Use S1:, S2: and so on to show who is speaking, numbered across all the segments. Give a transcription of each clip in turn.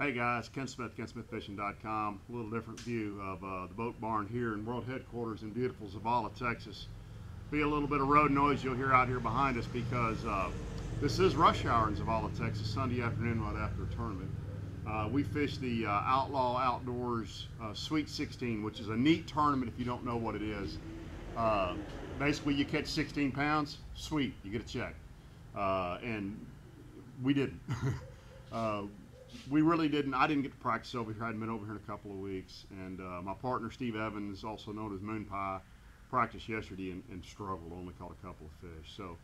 S1: Hey guys, Ken Smith, KenSmithFishing.com. A little different view of the boat barn here in world headquarters in beautiful Zavala, Texas. Be a little bit of road noise you'll hear out here behind us because this is rush hour in Zavala, Texas, Sunday afternoon right after a tournament. We fished the Outlaw Outdoors Sweet 16, which is a neat tournament if you don't know what it is. Basically, you catch 16 pounds, sweet, you get a check. And we didn't. We really didn't. I didn't get to practice over here. I hadn't been over here in a couple of weeks. And my partner, Steve Evans, also known as Moon Pie, practiced yesterday and struggled, only caught a couple of fish. So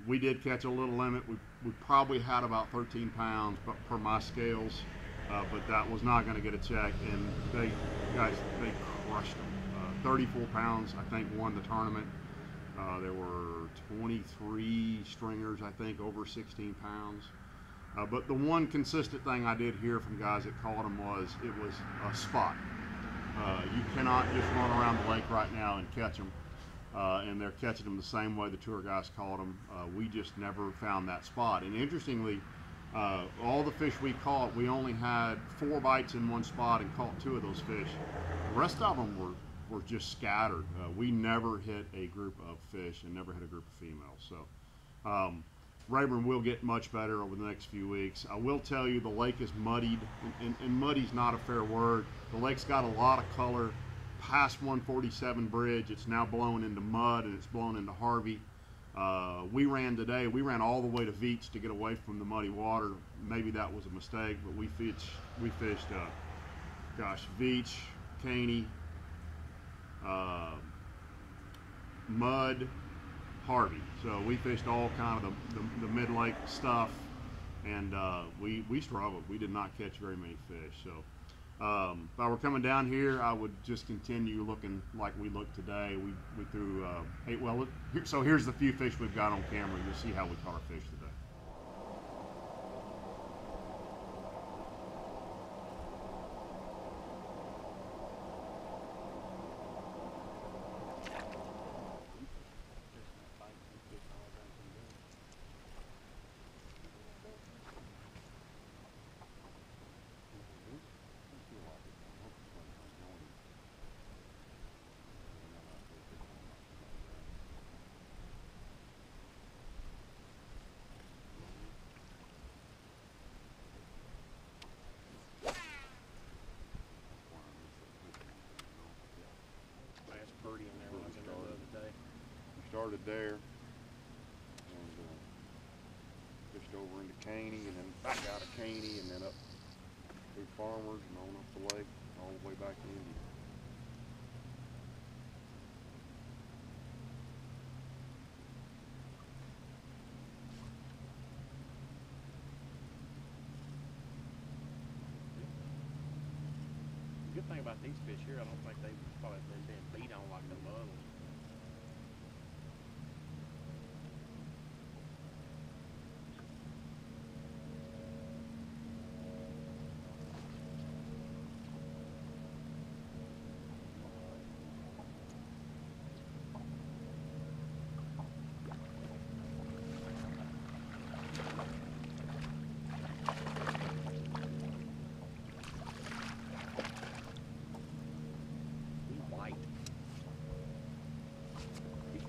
S1: we did catch a little limit. We probably had about 13 pounds per my scales, but that was not going to get a check. And they crushed them. 34 pounds, I think, won the tournament. There were 23 stringers, I think, over 16 pounds. But the one consistent thing I did hear from guys that caught them was it was a spot. You cannot just run around the lake right now and catch them. And they're catching them the same way the tour guys caught them. We just never found that spot. And interestingly, all the fish we caught, we only had 4 bites in one spot and caught 2 of those fish. The rest of them were just scattered. We never hit a group of fish and never hit a group of females. So Rayburn will get much better over the next few weeks. I will tell you the lake is muddied, and muddy's not a fair word. The lake's got a lot of color. Past 147 bridge, it's now blowing into mud and it's blowing into Harvey. We ran all the way to Veach to get away from the muddy water. Maybe that was a mistake, but we fished Veach, Caney, mud, Harvey. So we fished all kind of the mid-lake stuff, and we struggled. We did not catch very many fish. So if I were coming down here, I would just continue looking like we looked today. We threw so here's the few fish we've got on camera. You'll see how we caught our fish today. Started there and fished over into Caney and then back out of Caney and then up through Farmers and on up the lake all the way back to India.
S2: The good thing about these fish here, I don't think they've probably been beat on like the others.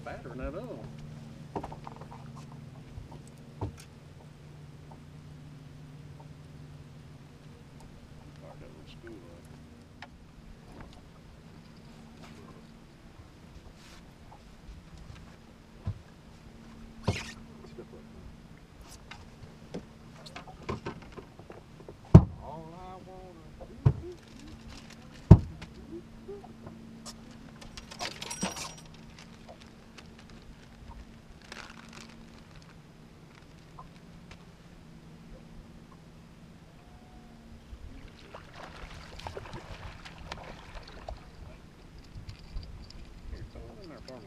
S2: Fatter than that other one. Start that little school up. All I wanna do.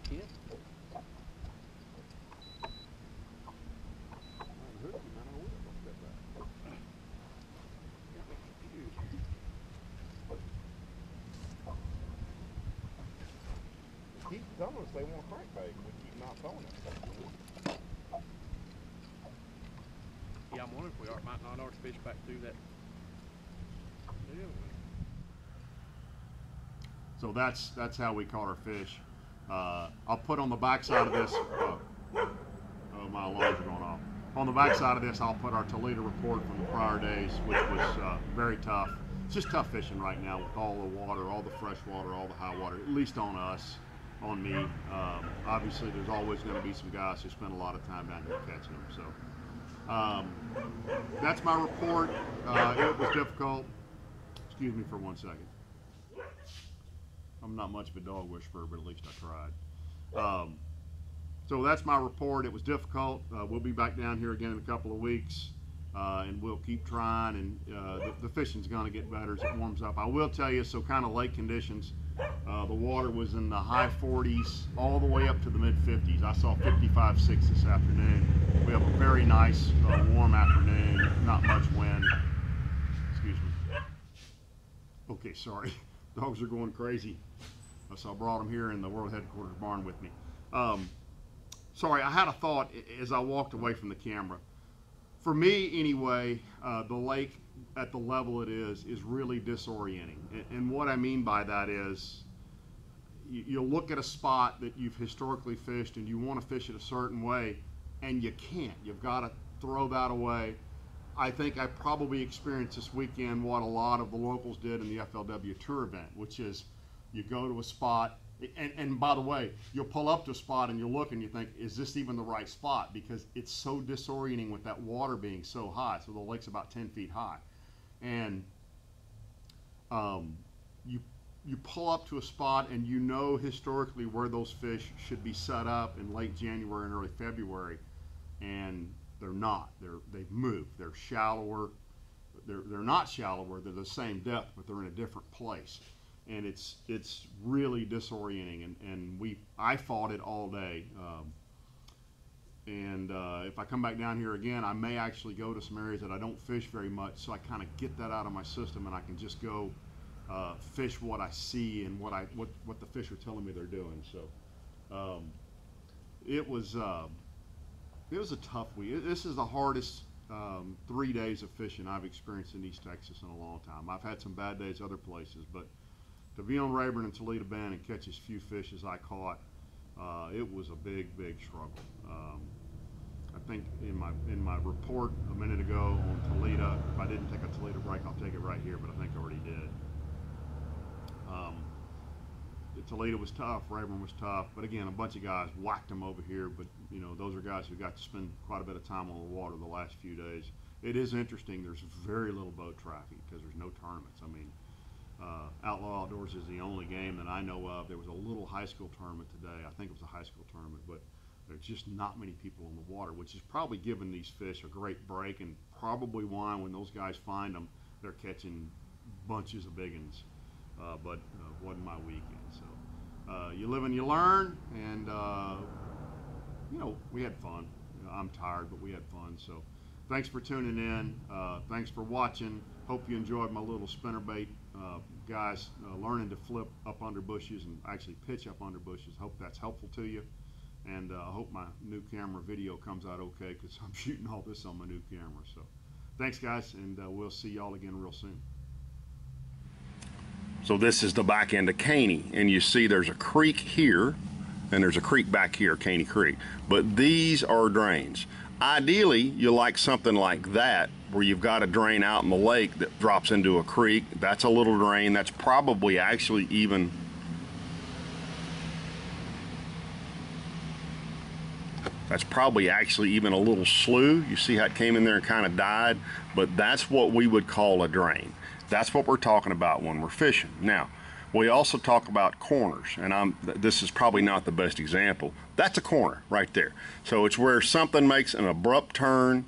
S2: Kid.
S3: Keep telling us they want a crankbait, but keep not throwing it.
S2: Yeah, I'm wondering if we might not ought to fish back through that
S1: So that's how we caught our fish. I'll put on the back side of this. Oh, my alarms are going off. On the back side of this, I'll put our Toledo report from the prior days, which was very tough. It's just tough fishing right now with all the water, all the fresh water, all the high water, at least on us, on me. Obviously, there's always going to be some guys who spend a lot of time down here catching them. So that's my report. It was difficult. Excuse me for 1 second. I'm not much of a dog whisperer, but at least I tried. So that's my report. It was difficult. We'll be back down here again in a couple of weeks, and we'll keep trying, and the fishing's going to get better as it warms up. I will tell you, so kind of lake conditions, the water was in the high 40s all the way up to the mid 50s. I saw 55, 6 this afternoon. We have a very nice warm afternoon, not much wind. Excuse me. Okay, sorry. Dogs are going crazy. So I brought them here in the World Headquarters barn with me. Sorry, I had a thought as I walked away from the camera. For me, anyway, the lake at the level it is really disorienting. And what I mean by that is you'll look at a spot that you've historically fished and you want to fish it a certain way, and you can't. You've got to throw that away. I think I probably experienced this weekend what a lot of the locals did in the FLW Tour event, which is you go to a spot, and by the way, you'll pull up to a spot and you'll look and you think, is this even the right spot? Because it's so disorienting with that water being so high. So the lake's about 10 feet high. And you pull up to a spot and you know historically where those fish should be set up in late January and early February, and they're not. They've moved. They're shallower. They're not shallower. They're the same depth, but they're in a different place. And it's really disorienting. And I fought it all day. If I come back down here again, I may actually go to some areas that I don't fish very much, so I kind of get that out of my system, and I can just go fish what I see and what the fish are telling me they're doing. So it was a tough week. This is the hardest 3 days of fishing I've experienced in East Texas in a long time. I've had some bad days other places, but to be on Rayburn and Toledo Bend and catch as few fish as I caught, it was a big struggle. I think in my report a minute ago on Toledo, if I didn't take a Toledo break, I'll take it right here, but I think I already did. Toledo was tough, Rayburn was tough, but again, a bunch of guys whacked them over here, but you know, those are guys who got to spend quite a bit of time on the water the last few days. It is interesting, there's very little boat traffic because there's no tournaments. I mean, Outlaw Outdoors is the only game that I know of. There was a little high school tournament today. I think it was a high school tournament, but there's just not many people in the water, which is probably giving these fish a great break, and probably why when those guys find them, they're catching bunches of big ones. But wasn't my weekend. So you live and you learn, and you know, we had fun. You know, I'm tired, but we had fun. So thanks for tuning in. Thanks for watching. Hope you enjoyed my little spinnerbait, guys, learning to flip up under bushes and actually pitch up under bushes. Hope that's helpful to you. And I hope my new camera video comes out okay, because I'm shooting all this on my new camera. So thanks, guys, and we'll see y'all again real soon.
S4: So this is the back end of Caney, and you see there's a creek here and there's a creek back here, Caney Creek, but these are drains. Ideally, you like something like that where you've got a drain out in the lake that drops into a creek. That's a little drain. That's probably actually even a little slough. You see how it came in there and kind of died, but that's what we would call a drain. That's what we're talking about when we're fishing. Now, we also talk about corners, and this is probably not the best example. That's a corner right there. So it's where something makes an abrupt turn.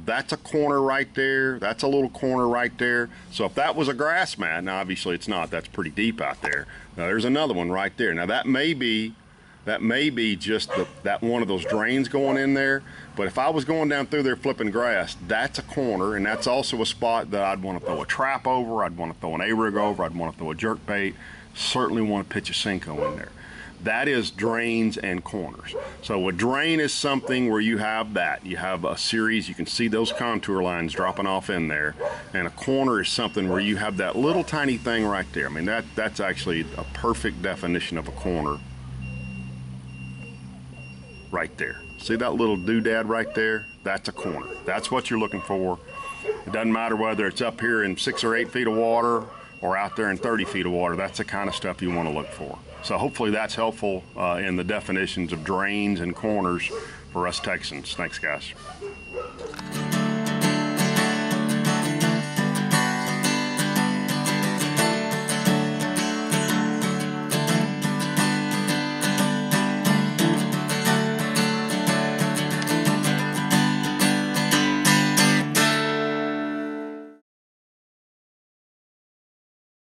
S4: That's a corner right there. That's a little corner right there. So if that was a grass mat, now obviously it's not, that's pretty deep out there. Now there's another one right there. Now that may be just that one of those drains going in there, but if I was going down through there flipping grass, that's a corner, and that's also a spot that I'd want to throw a trap over, I'd want to throw an A-rig over, I'd want to throw a jerk bait, certainly want to pitch a Senko in there. That is drains and corners. So a drain is something where you have that. You have a series, you can see those contour lines dropping off in there. And a corner is something where you have that little tiny thing right there. I mean, that's actually a perfect definition of a corner right there. See that little doodad right there? That's a corner. That's what you're looking for. It doesn't matter whether it's up here in 6 or 8 feet of water or out there in 30 feet of water. That's the kind of stuff you want to look for. So hopefully that's helpful in the definitions of drains and corners for us Texans. Thanks, guys.